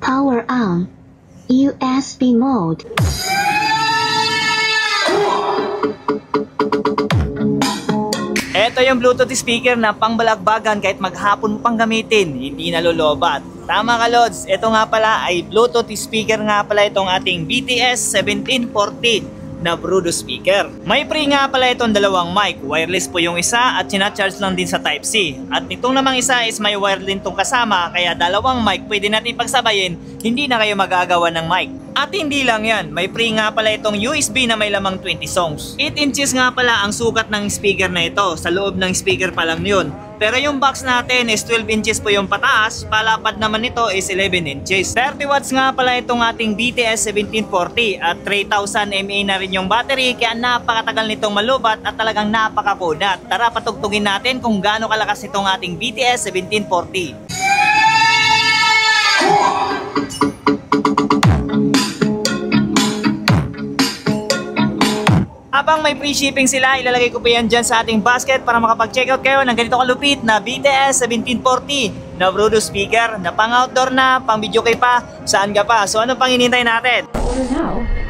Power on. USB mode. Ito yung Bluetooth speaker na pangbalagbagan kahit maghapon pang gamitin, hindi nalolobat. Tama ka, Lods. Ito nga pala ay Bluetooth speaker nga pala itong ating BTS 1740 na Bluetooth speaker. May free nga pala itong dalawang mic. Wireless po yung isa at sinacharge lang din sa Type-C. At itong namang isa is may wire din itong kasama, kaya dalawang mic pwede natin pagsabayin, hindi na kayo magagawa ng mic. At hindi lang yan, may free nga pala itong USB na may lamang 20 songs. 8 inches nga pala ang sukat ng speaker na ito. Sa loob ng speaker pa lang yun. Pero yung box natin is 12 inches po yung pataas, palapad naman nito is 11 inches. 30 watts nga pala itong ating BTS 1740 at 3000 mAh na rin yung battery, kaya napakatagal nitong malubat at talagang napakakunat. Tara patugtugin natin kung gaano kalakas itong ating BTS 1740. Habang may free shipping sila, ilalagay ko pa yan dyan sa ating basket para makapag-checkout kayo ng ganito kalupit na BTS 1740 na Bluetooth speaker na pang outdoor na, pang video kay pa, saan ka pa. So ano pang hinihintay natin? Order now.